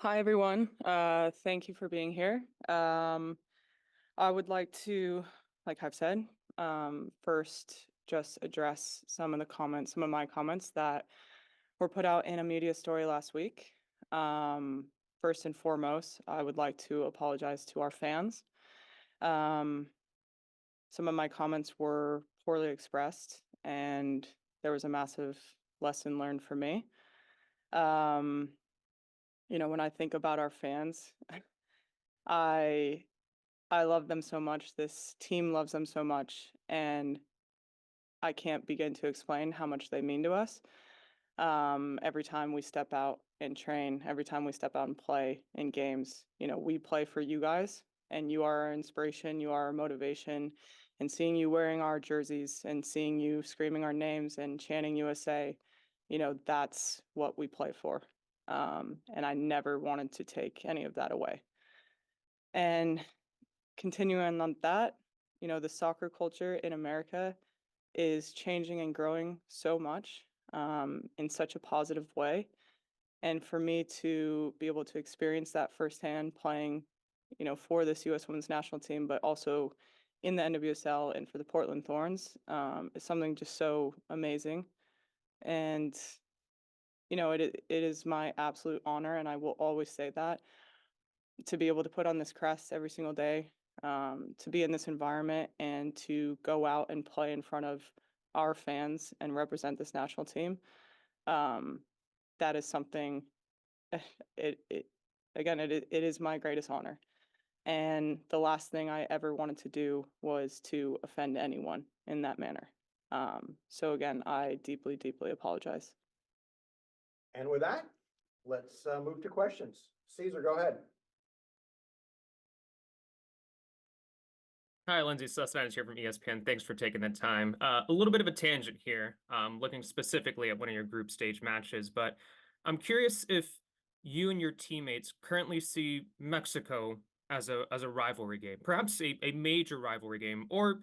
Hi, everyone. Thank you for being here. I would like to, like I've said, first just address some of my comments that were put out in a media story last week. Um, First and foremost, I would like to apologize to our fans. Um, some of my comments were poorly expressed, and there was a massive lesson learned for me. Um, when I think about our fans, I I love them so much. This team loves them so much, and I can't begin to explain how much they mean to us. Every time we step out and train, every time we step out and play in games, we play for you guys, and you are our inspiration, you are our motivation. And seeing you wearing our jerseys and seeing you screaming our names and chanting USA, that's what we play for. And I never wanted to take any of that away. And continuing on that, the soccer culture in America is changing and growing so much in such a positive way. And for me to be able to experience that firsthand playing, for this U.S. women's national team, but also in the NWSL and for the Portland Thorns is something just so amazing. And, it is my absolute honor, and I will always say that, to be able to put on this crest every single day, to be in this environment and to go out and play in front of our fans and represent this national team. Um, that is something. It again. It is my greatest honor. And the last thing I ever wanted to do was to offend anyone in that manner. So again, I deeply, deeply apologize. And with that, let's move to questions. Caesar, go ahead. Hi, Lindsay Horan here from ESPN. Thanks for taking the time. A little bit of a tangent here, looking specifically at one of your group stage matches, but I'm curious if you and your teammates currently see Mexico as a rivalry game, perhaps a major rivalry game, or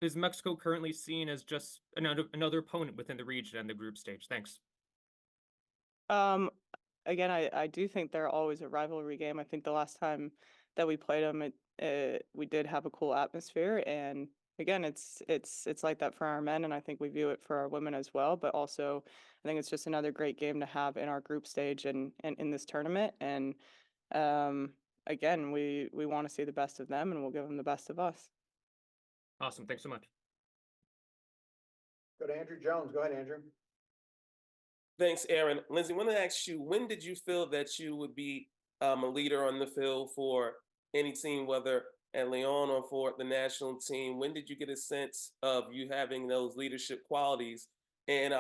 is Mexico currently seen as just another opponent within the region and the group stage? Thanks. Um, Again, I do think they're always a rivalry game. I think the last time that we played them, we did have a cool atmosphere, and again, it's like that for our men, and I think we view it for our women as well. But also, I think it's just another great game to have in our group stage and in this tournament. And um, again, we want to see the best of them, and we'll give them the best of us. Awesome. Thanks so much. Go to Andrew Jones. Go ahead, Andrew. Thanks, Aaron. Lindsay, I want to ask you, when did you feel that you would be a leader on the field for any team, whether at Lyon or for the national team? When did you get a sense of you having those leadership qualities? And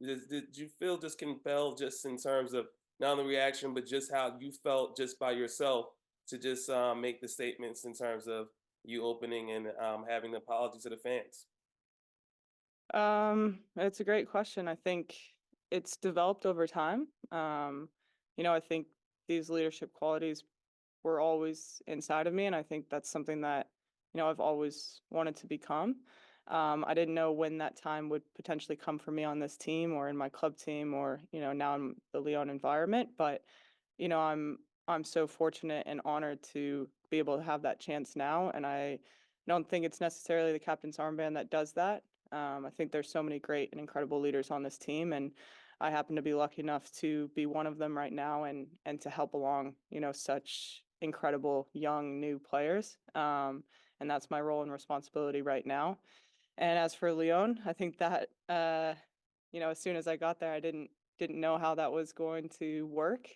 did you feel just compelled, just in terms of not only reaction, but just how you felt just by yourself to just make the statements in terms of you opening and having the apology to the fans? It's a great question. I think it's developed over time. I think these leadership qualities were always inside of me, and I think that's something that, I've always wanted to become. I didn't know when that time would potentially come for me on this team or in my club team or, now in the Lyon environment, but I'm so fortunate and honored to be able to have that chance now, and I don't think it's necessarily the captain's armband that does that. I think there's so many great and incredible leaders on this team, and I happen to be lucky enough to be one of them right now, and to help along, such incredible young new players. And that's my role and responsibility right now. And as for Lyon, I think that as soon as I got there, I didn't know how that was going to work,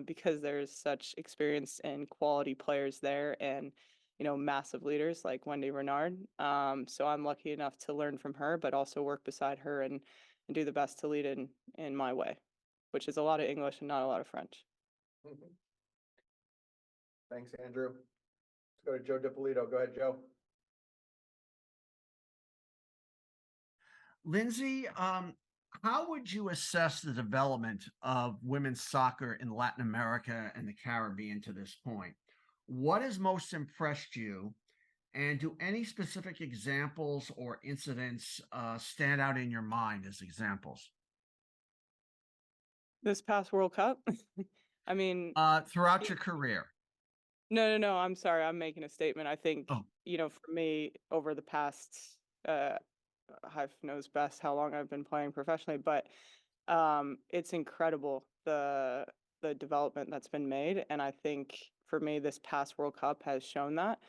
because there's such experienced and quality players there, and massive leaders like Wendy Renard. So I'm lucky enough to learn from her, but also work beside her and do the best to lead in my way, which is a lot of English and not a lot of French. Mhm. Thanks, Andrew. Let's go to Joe DiPolito. Go ahead, Joe. Lindsay, how would you assess the development of women's soccer in Latin America and the Caribbean to this point? What has most impressed you? And do any specific examples or incidents stand out in your mind as examples? This past World Cup, I mean, throughout your career? no, I'm sorry. I'm making a statement. I think, Oh. for me, over the past, Hive knows best how long I've been playing professionally, but it's incredible the development that's been made. And I think for me, this past World Cup has shown that.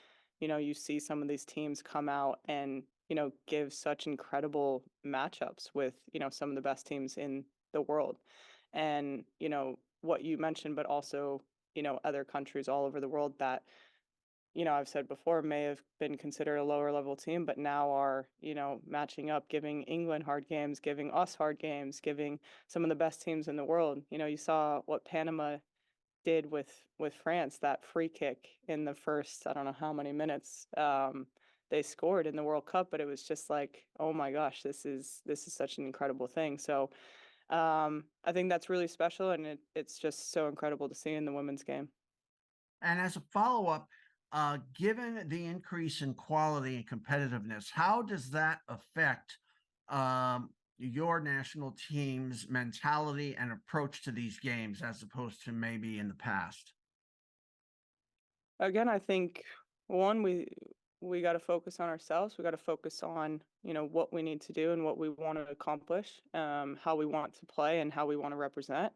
You see some of these teams come out and, give such incredible matchups with, some of the best teams in the world. And, what you mentioned, but also, other countries all over the world that, I've said before, may have been considered a lower level team, but now are, matching up, giving England hard games, giving us hard games, giving some of the best teams in the world. You saw what Panama did with France, that free kick in the first, I don't know how many minutes they scored in the World Cup, but it was just like, oh my gosh, this is such an incredible thing. So I think that's really special, and it's just so incredible to see in the women's game. And as a follow-up, given the increase in quality and competitiveness, how does that affect your national team's mentality and approach to these games as opposed to maybe in the past? Again, I think one, we got to focus on ourselves. We got to focus on, what we need to do and what we want to accomplish, how we want to play and how we want to represent.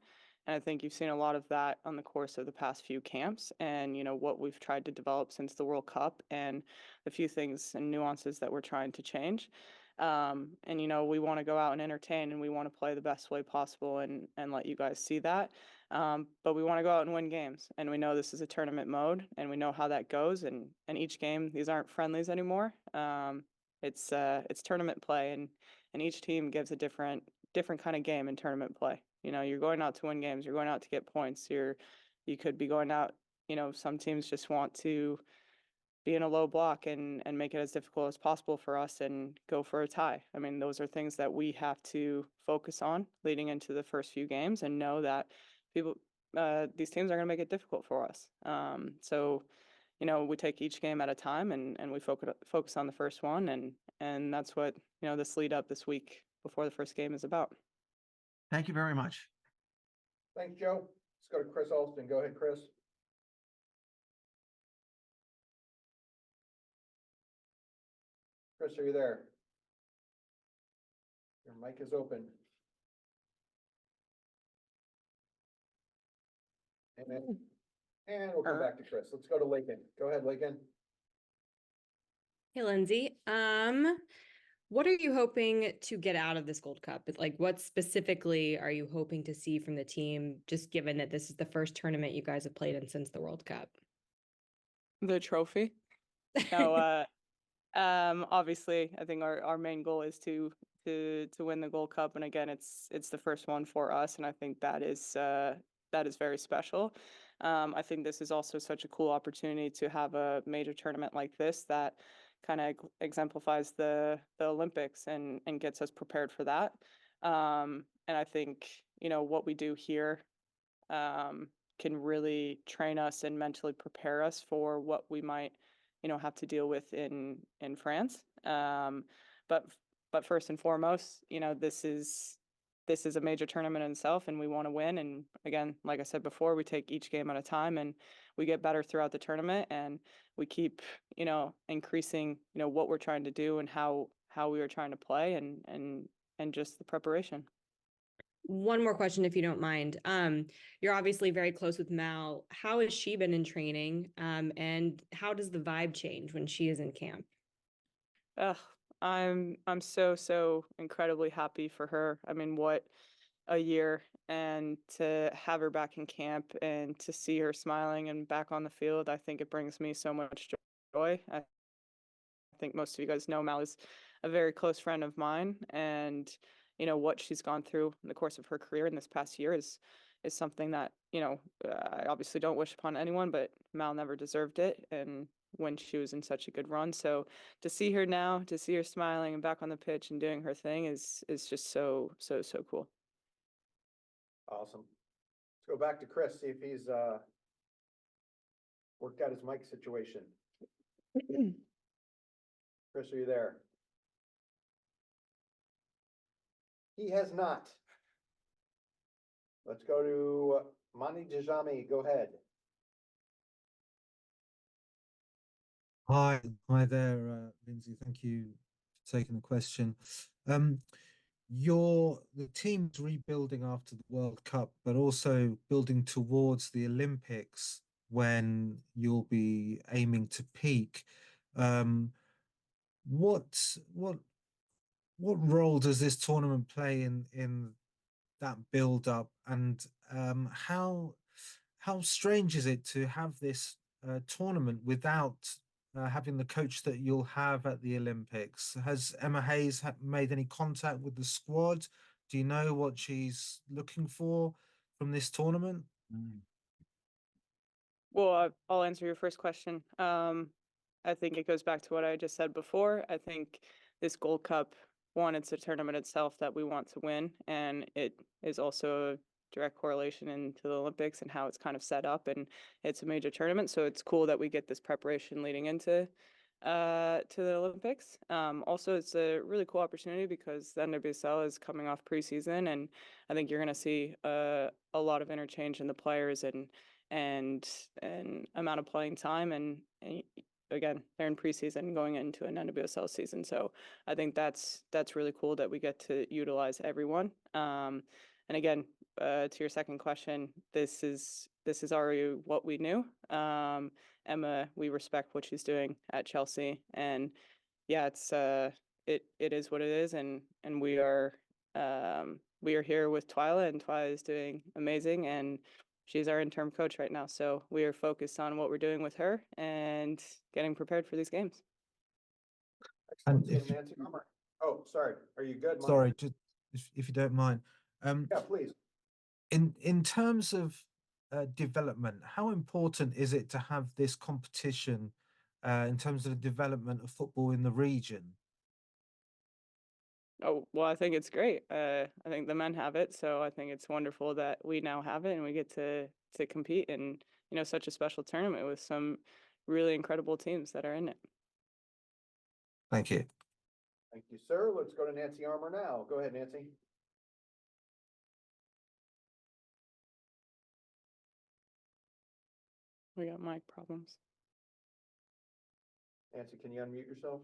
And I think you've seen a lot of that on the course of the past few camps and, what we've tried to develop since the World Cup and the few things and nuances that we're trying to change. And, we want to go out and entertain and we want to play the best way possible and let you guys see that. But we want to go out and win games, and we know this is a tournament mode, and we know how that goes. And each game, these aren't friendlies anymore. It's tournament play, and each team gives a different kind of game in tournament play. You're going out to win games. You're going out to get points. You could be going out. Some teams just want to be in a low block and make it as difficult as possible for us and go for a tie. I mean, those are things that we have to focus on leading into the first few games and know that these teams are going to make it difficult for us. So, we take each game at a time and we focus on the first one. And that's what, this lead up this week before the first game is about. Thank you very much. Thanks, Joe. Let's go to Chris Alston. Go ahead, Chris. Chris, are you there? Your mic is open. And we'll come back to Chris. Let's go to Lakin. Go ahead, Lakin. Hey, Lindsey. What are you hoping to get out of this Gold Cup? Like, what specifically are you hoping to see from the team, just given that this is the first tournament you guys have played in since the World Cup? The trophy. No, obviously, I think our main goal is to win the Gold Cup, and again, it's the first one for us, and I think that is very special. I think this is also such a cool opportunity to have a major tournament like this that kind of exemplifies the Olympics and gets us prepared for that. And I think what we do here can really train us and mentally prepare us for what we might have to deal with in France. But first and foremost, this is a major tournament in itself, and we want to win. And again, like I said before, we take each game at a time, and we get better throughout the tournament, and we keep increasing what we're trying to do and how we are trying to play, and just the preparation. One more question, if you don't mind. You're obviously very close with Mal. How has she been in training? And how does the vibe change when she is in camp? I'm so incredibly happy for her. I mean, what a year, and to have her back in camp and to see her smiling and back on the field, I think it brings me so much joy. I think most of you guys know Mal is a very close friend of mine, and what she's gone through in the course of her career in this past year is something that I obviously don't wish upon anyone, but Mal never deserved it, and when she was in such a good run. So to see her now, to see her smiling and back on the pitch and doing her thing is just so cool. Awesome. Let's go back to Chris, see if he's worked out his mic situation. Chris, are you there? He has not. Let's go to Mani Djami, go ahead. Hi there, Lindsay. Thank you for taking the question. The team's rebuilding after the World Cup, but also building towards the Olympics when you'll be aiming to peak. Um, what what what role does this tournament play in that build up, and how strange is it to have this tournament without having the coach that you'll have at the Olympics? Has Emma Hayes made any contact with the squad? Do you know what she's looking for from this tournament? Well, I'll answer your first question. I think it goes back to what I just said before. I think this Gold Cup, one, it's a tournament itself that we want to win, and it is also a direct correlation into the Olympics and how it's kind of set up, and it's a major tournament, so it's cool that we get this preparation leading into to the Olympics. Also, it's a really cool opportunity because the NWSL is coming off preseason, and I think you're going to see a lot of interchange in the players and amount of playing time, and again, they're in preseason going into an NWSL season, so I think that's really cool that we get to utilize everyone. And again, to your second question, this is already what we knew. Emma, we respect what she's doing at Chelsea, and yeah, it's it is what it is, and we are here with Twyla, and Twyla is doing amazing, and she's our interim coach right now. So we are focused on what we're doing with her and getting prepared for these games. Excellent. And if- Nancy Armour. Oh, sorry. Are you good, Mani? Sorry, just if you don't mind. Yeah, please. In terms of development, how important is it to have this competition in terms of the development of football in the region? Oh, well, I think it's great. I think the men have it, so I think it's wonderful that we now have it and we get to compete in, such a special tournament with some really incredible teams that are in it. Thank you. Thank you, sir. Let's go to Nancy Armour now. Go ahead, Nancy. We got mic problems. Nancy, can you unmute yourself?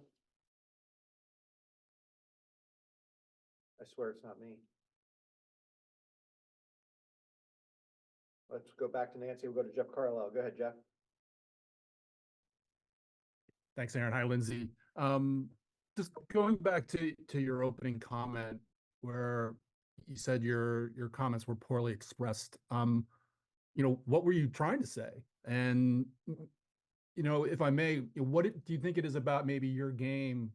I swear it's not me. Let's go back to Nancy. We'll go to Jeff Carlisle. Go ahead, Jeff. Thanks, Aaron. Hi, Lindsay. Just going back to your opening comment where you said your comments were poorly expressed. What were you trying to say? And if I may, what do you think it is about maybe your game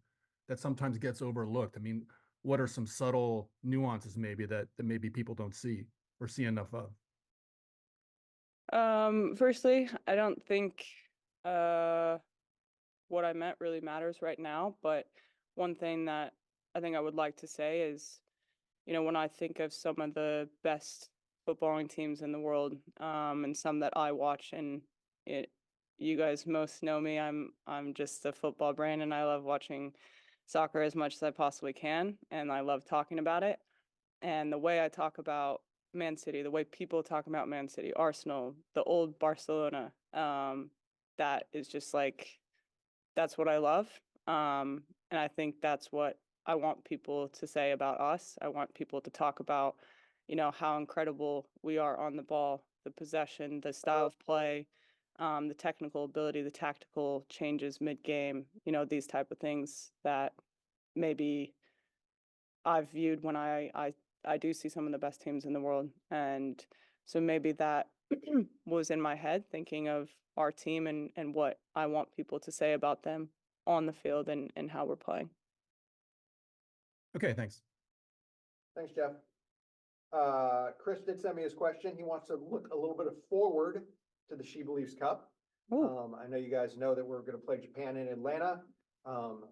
that sometimes gets overlooked? I mean, what are some subtle nuances maybe that maybe people don't see or see enough of? Firstly, I don't think what I meant really matters right now, but one thing that I think I would like to say is, when I think of some of the best footballing teams in the world, and some that I watch, and you guys most know me, I'm just a football brain, and I love watching soccer as much as I possibly can, and I love talking about it. And the way I talk about Man City, the way people talk about Man City, Arsenal, the old Barcelona, that is just like, that's what I love. And I think that's what I want people to say about us. I want people to talk about, how incredible we are on the ball, the possession, the style of play, the technical ability, the tactical changes mid-game, these type of things that maybe I've viewed when I do see some of the best teams in the world. And so maybe that was in my head, thinking of our team and what I want people to say about them on the field and how we're playing. Okay, thanks. Thanks, Jeff. Chris did send me his question. He wants to look a little bit forward to the She Believes Cup. I know you guys know that we're going to play Japan in Atlanta.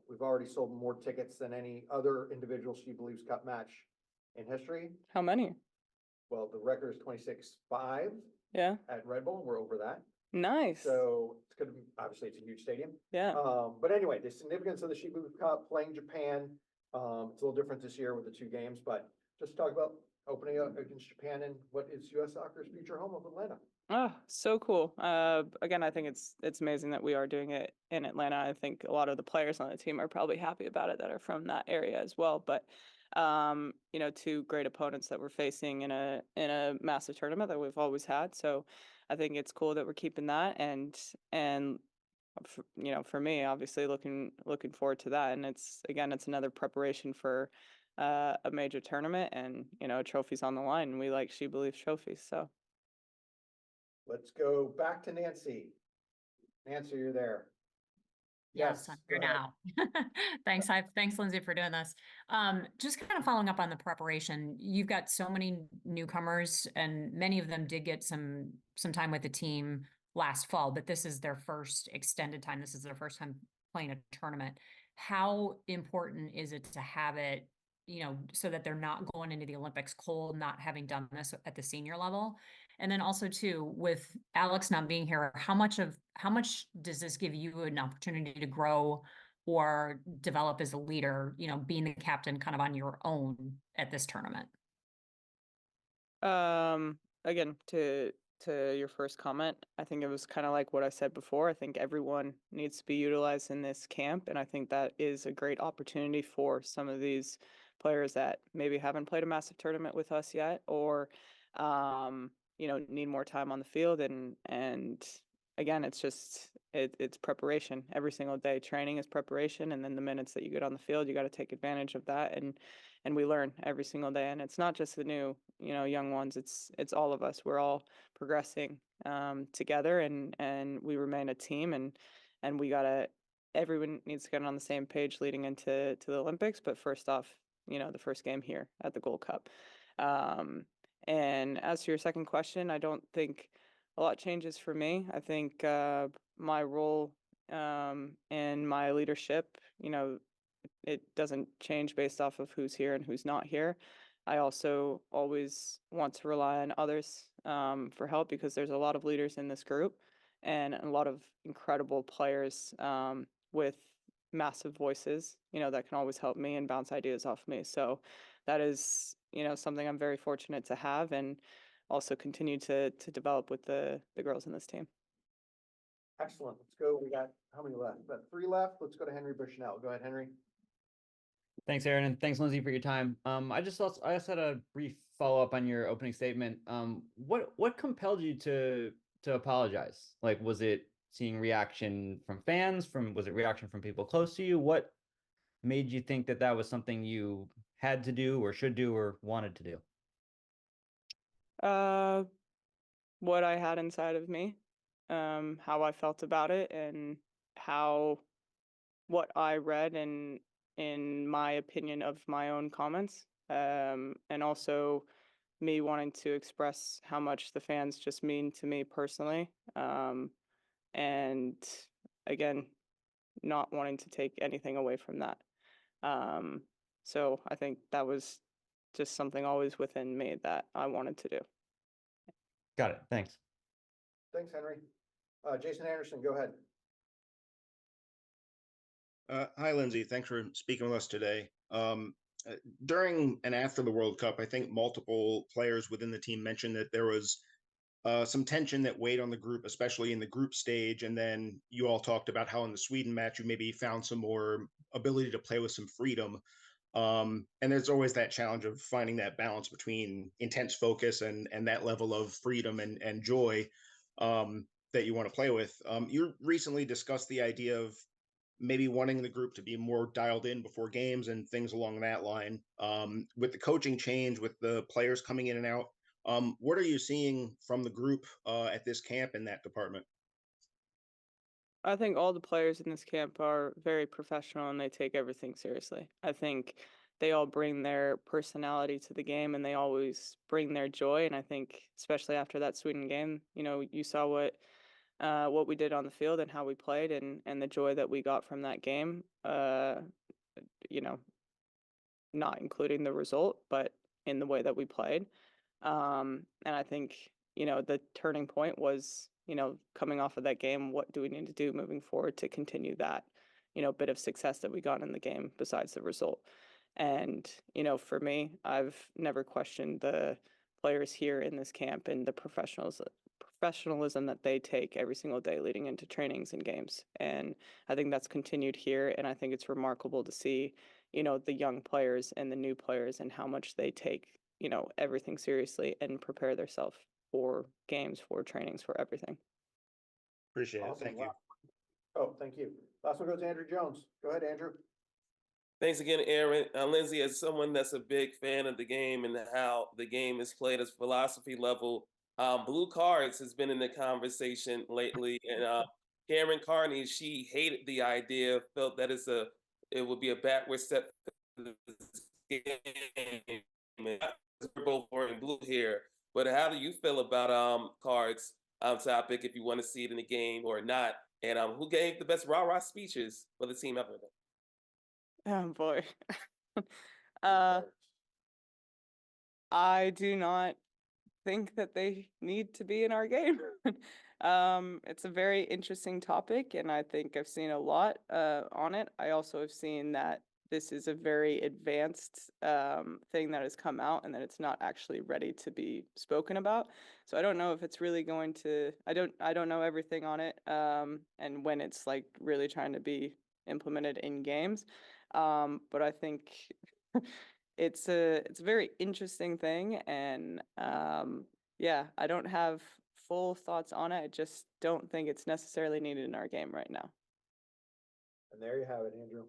We've already sold more tickets than any other individual She Believes Cup match in history. How many? Well, the record is 26-5 Yeah. at Red Bull. We're over that. Nice. So it's going to be, obviously it's a huge stadium. Yeah. But anyway, the significance of the She Believes Cup, playing Japan, it's a little different this year with the two games, but just talk about opening up against Japan in what is U.S. Soccer's future home of Atlanta. Oh, so cool. Again, I think it's amazing that we are doing it in Atlanta. I think a lot of the players on the team are probably happy about it that are from that area as well. But you know, two great opponents that we're facing in a massive tournament that we've always had. So I think it's cool that we're keeping that and you know, for me, obviously looking forward to that. And it's another preparation for a major tournament, and you know, trophies on the line. And we like She Believes trophies, so. Let's go back to Nancy. Nancy, you're there. Yes, I'm go here ahead. now. Thanks, Lindsay, for doing this. Just kind of following up on the preparation. You've got so many newcomers, and many of them did get some time with the team last fall, but this is their first extended time. This is their first time playing a tournament. How important is it to have it, you know, so that they're not going into the Olympics cold, not having done this at the senior level? And then also too, with Alex not being here, how much does this give you an opportunity to grow or develop as a leader, you know, being the captain kind of on your own at this tournament? Again, to your first comment, I think it was kind of like what I said before. I think everyone needs to be utilized in this camp, and I think that is a great opportunity for some of these players that maybe haven't played a massive tournament with us yet, or you know, need more time on the field. And again, it's just it's preparation every single day. Training is preparation, and then the minutes that you get on the field, you got to take advantage of that. And we learn every single day. And it's not just the new, you know, young ones. It's all of us. We're all progressing together, and we remain a team. And we gotta, everyone needs to get on the same page leading into the Olympics. But first off, you know, the first game here at the Gold Cup. And as to your second question, I don't think a lot changes for me. I think my role and my leadership, you know, it doesn't change based off of who's here and who's not here. I also always want to rely on others for help, because there's a lot of leaders in this group and a lot of incredible players with massive voices, you know, that can always help me and bounce ideas off me. So that is, you know, something I'm very fortunate to have, and also continue to develop with the girls in this team. Excellent. Let's go. We got how many left? About 3 left. Let's go to Henry Bushnell. Go ahead, Henry. Thanks, Aaron, and thanks, Lindsay, for your time. I just had a brief follow-up on your opening statement. What compelled you to apologize? Like, was it seeing reaction from fans? Was it reaction from people close to you? What made you think that was something you had to do or should do or wanted to do? What I had inside of me, how I felt about it, and what I read, and in my opinion of my own comments, and also me wanting to express how much the fans just mean to me personally, and again, not wanting to take anything away from that. So I think that was just something always within me that I wanted to do. Got it. Thanks. Thanks, Henry. Jason Anderson, go ahead. Hi, Lindsay. Thanks for speaking with us today. During and after the World Cup, I think multiple players within the team mentioned that there was some tension that weighed on the group, especially in the group stage. And then you all talked about how in the Sweden match, you maybe found some more ability to play with some freedom. And there's always that challenge of finding that balance between intense focus and that level of freedom and joy that you want to play with. You recently discussed the idea of maybe wanting the group to be more dialed in before games and things along that line. With the coaching change, with the players coming in and out, what are you seeing from the group at this camp in that department? I think all the players in this camp are very professional, and they take everything seriously. I think they all bring their personality to the game, and they always bring their joy. And I think, especially after that Sweden game, you know, you saw what we did on the field and how we played, and the joy that we got from that game. You know, not including the result, but in the way that we played. And I think, you know, the turning point was, you know, coming off of that game, what do we need to do moving forward to continue that, you know, bit of success that we got in the game besides the result? And, you know, for me, I've never questioned the players here in this camp and the professionalism that they take every single day leading into trainings and games. And I think that's continued here. And I think it's remarkable to see, you know, the young players and the new players and how much they take, you know, everything seriously and prepare themselves for games, for trainings, for everything. Appreciate it. Awesome. Thank you. Oh, thank you. Last one goes to Andrew Jones. Go ahead, Andrew. Thanks again, Aaron. Lindsey, as someone that's a big fan of the game and how the game is played as philosophy level, blue cards has been in the conversation lately. And Karen Carney, she hated the idea, felt that it would be a backward step for this game. And we're both wearing blue here, but how do you feel about cards topic? If you want to see it in the game or not, and who gave the best rah-rah speeches for the team ever? Oh boy. I do not think that they need to be in our game. It's a very interesting topic, and I think I've seen a lot on it. I also have seen that this is a very advanced thing that has come out and that it's not actually ready to be spoken about. So I don't know if it's really going to, I don't know everything on it, and when it's like really trying to be implemented in games. But I think it's a very interesting thing, and yeah, I don't have full thoughts on it. I just don't think it's necessarily needed in our game right now. And there you have it, Andrew.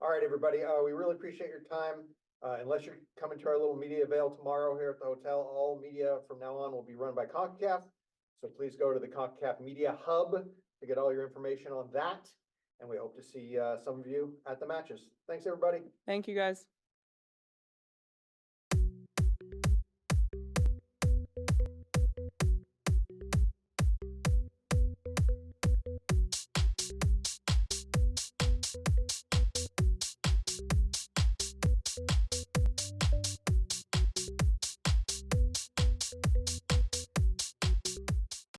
All right, everybody, we really appreciate your time. Unless you're coming to our little media avail tomorrow here at the hotel, all media from now on will be run by CONCACAF. So please go to the CONCACAF Media Hub to get all your information on that. And we hope to see some of you at the matches. Thanks, everybody. Thank you, guys.